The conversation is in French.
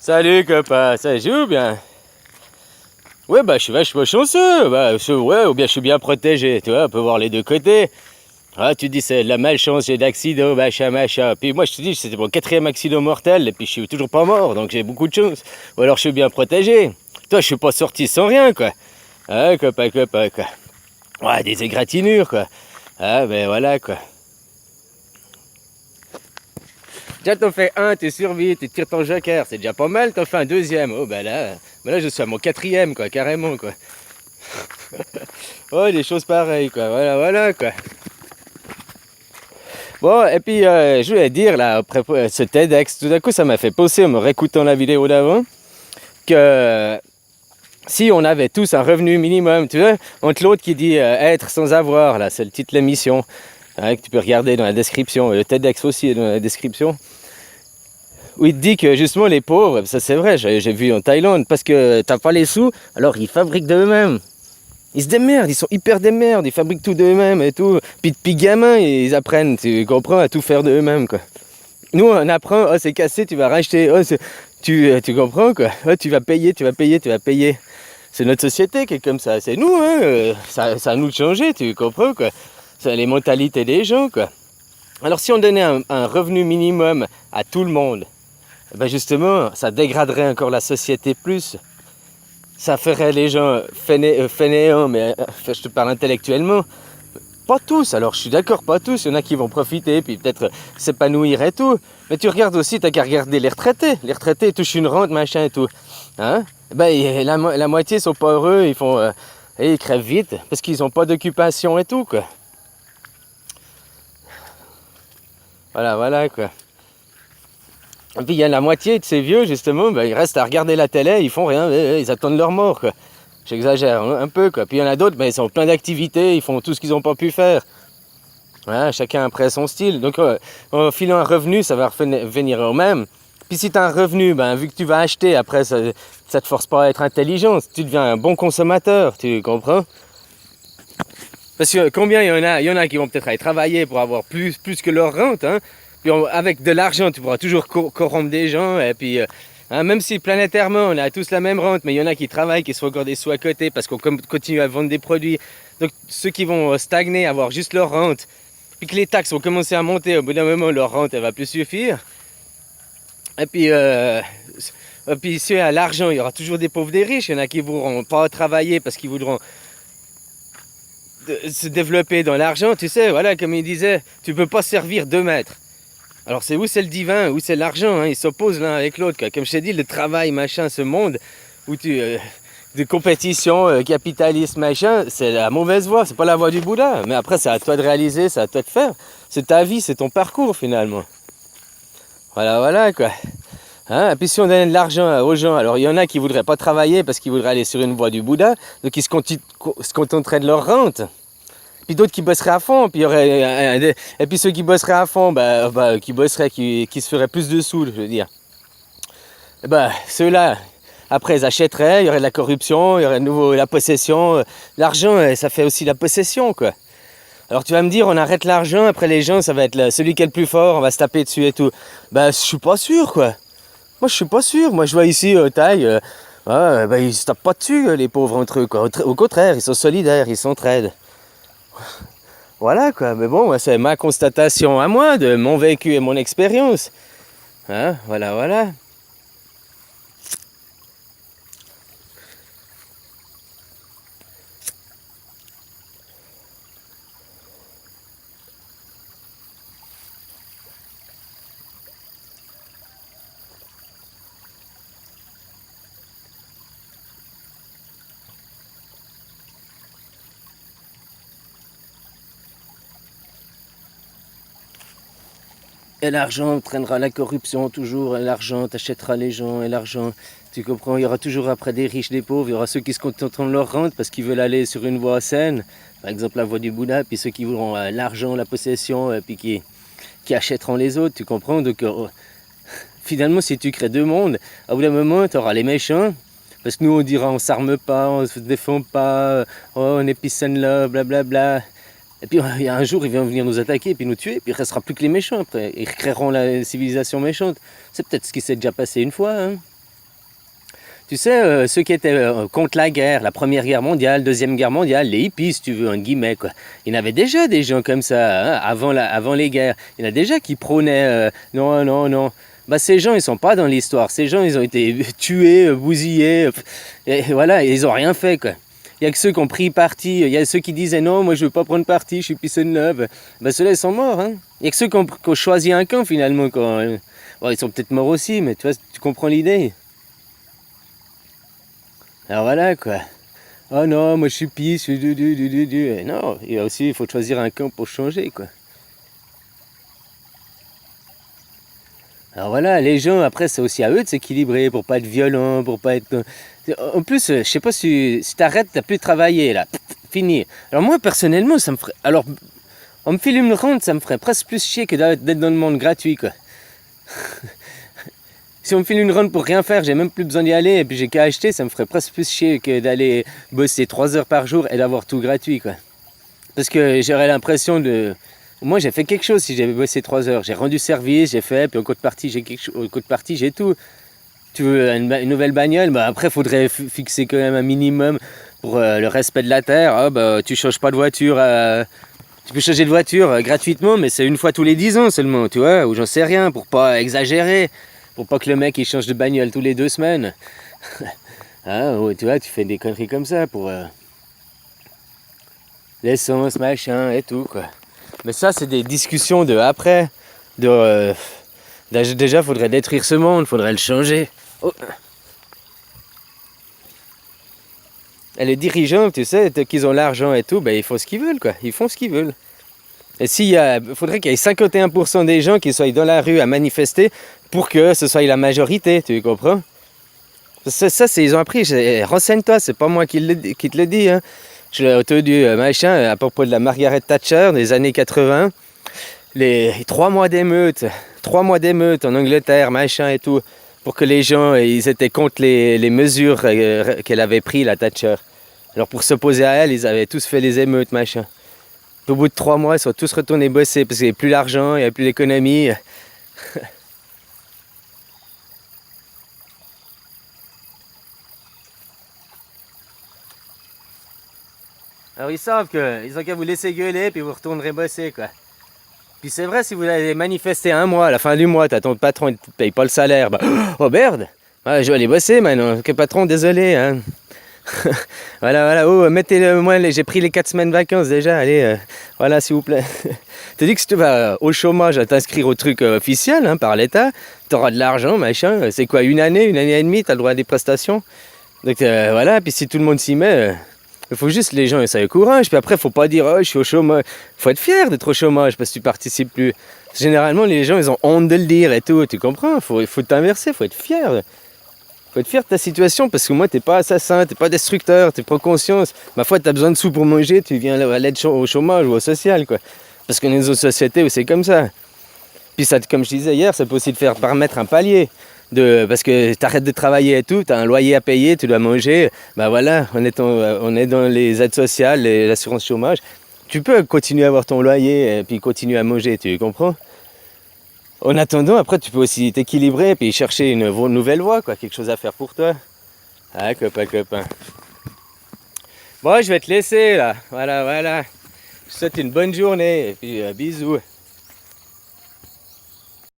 Salut copain, ça joue bien? Ouais bah je suis vachement chanceux, ouais, ou bien je suis bien protégé, tu vois, on peut voir les deux côtés. Ah tu dis c'est de la malchance, j'ai d'accident, machin. Puis moi je te dis c'était mon quatrième accident mortel et puis je suis toujours pas mort, donc j'ai beaucoup de chance. Ou alors je suis bien protégé. Toi je suis pas sorti sans rien quoi. Ah copain quoi. Ouais des égratignures quoi. Ah ben voilà quoi. Déjà t'en fais un, tu survis, tu tires ton joker, c'est déjà pas mal, t'en fais un deuxième. Oh bah là je suis à mon quatrième quoi, carrément quoi. Ouais des choses pareilles quoi, voilà quoi. Bon et puis je voulais dire là, après ce TEDx, tout d'un coup ça m'a fait penser en me réécoutant la vidéo d'avant, que si on avait tous un revenu minimum, tu vois, entre l'autre qui dit être sans avoir, là c'est le titre de l'émission, hein, que tu peux regarder dans la description, et le TEDx aussi est dans la description. Où il te dit que justement les pauvres, ça c'est vrai, j'ai vu en Thaïlande, parce que t'as pas les sous, alors ils fabriquent d'eux-mêmes. Ils se démerdent, ils sont hyper démerdes, ils fabriquent tout d'eux-mêmes et tout. Puis depuis gamin, ils apprennent, tu comprends, à tout faire d'eux-mêmes quoi. Nous on apprend, oh c'est cassé, tu vas racheter, oh tu comprends quoi, oh tu vas payer. C'est notre société qui est comme ça, c'est nous, hein, ça à nous de changer, tu comprends quoi. C'est les mentalités des gens quoi. Alors si on donnait un revenu minimum à tout le monde, ben justement, ça dégraderait encore la société plus. Ça ferait les gens fainéants, mais je te parle intellectuellement. Pas tous, alors je suis d'accord, pas tous. Il y en a qui vont profiter, puis peut-être s'épanouir et tout. Mais tu regardes aussi, t'as qu'à regarder les retraités. Les retraités touchent une rente, machin et tout. Hein? Ben, la moitié sont pas heureux, ils crèvent vite, parce qu'ils ont pas d'occupation et tout, quoi. Voilà, quoi. Et puis il y a la moitié de ces vieux, justement, ben, ils restent à regarder la télé, ils font rien, ils attendent leur mort, quoi. J'exagère un peu, quoi. Puis il y en a d'autres, ben, ils ont plein d'activités, ils font tout ce qu'ils n'ont pas pu faire. Voilà, chacun après son style. Donc en filant un revenu, ça va revenir au même. Puis si tu as un revenu, ben, vu que tu vas acheter, après ça ne te force pas à être intelligent, tu deviens un bon consommateur, tu comprends? Parce que combien il y en a qui vont peut-être aller travailler pour avoir plus que leur rente, hein? Puis avec de l'argent, tu pourras toujours corrompre des gens. Et puis, hein, même si planétairement, on a tous la même rente, mais il y en a qui travaillent, qui se font encore des sous à côté parce qu'on continue à vendre des produits. Donc, ceux qui vont stagner, avoir juste leur rente, puis que les taxes vont commencer à monter, au bout d'un moment, leur rente, elle va plus suffire. Et puis si à l'argent, il y aura toujours des pauvres, des riches. Il y en a qui ne voudront pas travailler parce qu'ils voudront se développer dans l'argent. Tu sais, voilà, comme il disait, tu ne peux pas servir 2 maîtres. Alors c'est où c'est le divin, où c'est l'argent, hein, ils s'opposent l'un avec l'autre. Comme je t'ai dit, le travail, machin, ce monde où de compétition, capitalisme, machin, c'est la mauvaise voie, c'est pas la voie du Bouddha. Mais après, c'est à toi de réaliser, c'est à toi de faire. C'est ta vie, c'est ton parcours finalement. Voilà quoi. Hein, et puis si on donnait de l'argent aux gens, alors il y en a qui voudraient pas travailler parce qu'ils voudraient aller sur une voie du Bouddha, donc ils se contenteraient de leur rente. Puis d'autres qui bosseraient à fond, puis il y aurait et puis ceux qui bosseraient à fond, qui se feraient plus de sous, je veux dire. Et ceux-là, après ils achèteraient, il y aurait de la corruption, il y aurait de nouveau la possession. L'argent, ça fait aussi la possession, quoi. Alors tu vas me dire, on arrête l'argent, après les gens, ça va être celui qui est le plus fort, on va se taper dessus et tout. Je suis pas sûr, quoi. Moi, je suis pas sûr. Moi, je vois ici, Thaï, ils se tapent pas dessus, les pauvres entre eux, quoi. Au contraire, ils sont solidaires, ils s'entraident. Voilà quoi, mais bon, c'est ma constatation à moi, de mon vécu et mon expérience. Hein, voilà. Et l'argent traînera la corruption toujours, et l'argent t'achètera les gens, et l'argent, tu comprends, il y aura toujours après des riches, des pauvres, il y aura ceux qui se contenteront de leur rente parce qu'ils veulent aller sur une voie saine, par exemple la voie du Bouddha, puis ceux qui voudront l'argent, la possession, et puis qui achèteront les autres, tu comprends. Donc finalement, si tu crées 2 mondes, à bout d'un moment, tu auras les méchants, parce que nous on dira on s'arme pas, on se défend pas, on est peace and love, blablabla. Et puis il y a un jour, ils vont venir nous attaquer et puis nous tuer, puis il ne restera plus que les méchants après. Ils recréeront la civilisation méchante. C'est peut-être ce qui s'est déjà passé une fois. Hein. Tu sais, ceux qui étaient contre la guerre, la Première Guerre mondiale, Deuxième Guerre mondiale, les hippies, si tu veux, en guillemets, quoi. Il y en avait déjà des gens comme ça, hein, avant les guerres. Il y en a déjà qui prônaient non, non, non. Bah, ces gens, ils sont pas dans l'histoire. Ces gens, ils ont été tués, bousillés, et voilà, et ils ont rien fait, quoi. Il y a que ceux qui ont pris parti, il y a ceux qui disaient non, moi je veux pas prendre parti, je suis peace and love. Bah, ceux-là, ils sont morts, hein. Il y a que ceux qui ont choisi un camp, finalement, quand, bon, ils sont peut-être morts aussi, mais tu vois, tu comprends l'idée. Alors voilà quoi. Oh non, moi je suis pisse, je suis du. Non, il y a aussi, il faut choisir un camp pour changer quoi. Alors voilà, les gens après c'est aussi à eux de s'équilibrer pour pas être violent, pour pas être. En plus, je sais pas si t'arrêtes, t'as plus travaillé là, fini. Alors moi personnellement, ça me ferait. Alors, on me file une rente, ça me ferait presque plus chier que d'être dans le monde gratuit quoi. Si on me file une run pour rien faire, j'ai même plus besoin d'y aller et puis j'ai qu'à acheter, ça me ferait presque plus chier que d'aller bosser 3 heures par jour et d'avoir tout gratuit quoi. Parce que j'aurais l'impression de... Moi j'ai fait quelque chose si j'avais bossé 3 heures. J'ai rendu service, j'ai fait, puis au contrepartie j'ai quelque chose, au contrepartie j'ai tout. Tu veux une nouvelle bagnole, bah après faudrait fixer quand même un minimum pour le respect de la terre. Ah, bah tu changes pas de voiture, tu peux changer de voiture gratuitement, mais c'est une fois tous les 10 ans seulement, tu vois, ou j'en sais rien, pour pas exagérer. Pour pas que le mec il change de bagnole tous les 2 semaines. Ah, ouais, tu vois, tu fais des conneries comme ça pour l'essence, machin et tout quoi. Mais ça, c'est des discussions de après. Déjà, faudrait détruire ce monde, faudrait le changer. Oh. Et les dirigeants, tu sais, dès qu'ils ont l'argent et tout, ben, ils font ce qu'ils veulent quoi. Ils font ce qu'ils veulent. Et faudrait qu'il y ait 51% des gens qui soient dans la rue à manifester pour que ce soit la majorité, tu comprends? Ça c'est, ils ont appris, renseigne-toi, c'est pas moi qui te le dis. Hein. Je l'ai entendu, machin, à propos de la Margaret Thatcher des années 80. Les 3 mois d'émeutes en Angleterre, machin et tout, pour que les gens, ils étaient contre les mesures qu'elle avait prises, la Thatcher. Alors pour s'opposer à elle, ils avaient tous fait les émeutes, machin. Au bout de 3 mois, ils sont tous retournés bosser parce qu'il n'y avait plus l'argent, il n'y avait plus l'économie. Alors ils savent qu'ils ont qu'à vous laisser gueuler puis vous retournerez bosser quoi. Puis c'est vrai, si vous allez manifester un mois, à la fin du mois, t'as ton patron, il te paye pas le salaire, bah oh merde, ah, je vais aller bosser maintenant, que patron, désolé. Hein. Voilà, oh, mettez-le, moi j'ai pris les 4 semaines de vacances déjà, allez, voilà s'il vous plaît. T'as dit que si tu vas au chômage à t'inscrire au truc officiel hein, par l'État, t'auras de l'argent, machin, c'est quoi, une année et demie, t'as le droit à des prestations. Donc voilà, puis si tout le monde s'y met, il faut juste les gens aient ça au courage, puis après faut pas dire oh je suis au chômage, faut être fier d'être au chômage parce que tu participes plus. Généralement les gens ils ont honte de le dire et tout, tu comprends, faut t'inverser, faut être fier. Faut être fier de ta situation parce que moi t'es pas assassin, t'es pas destructeur, t'es pas conscience. Ma foi t'as besoin de sous pour manger, tu viens à l'aide au chômage ou au social quoi. Parce qu'on est dans une société où c'est comme ça. Puis ça, comme je disais hier, ça peut aussi te faire permettre un palier. Parce que tu arrêtes de travailler et tout, tu as un loyer à payer, tu dois manger. Ben voilà, on est dans les aides sociales, l'assurance chômage. Tu peux continuer à avoir ton loyer et puis continuer à manger, tu comprends? En attendant, après, tu peux aussi t'équilibrer et puis chercher une nouvelle voie, quoi, quelque chose à faire pour toi. Ah, copain. Bon, je vais te laisser là. Voilà. Je te souhaite une bonne journée et puis bisous.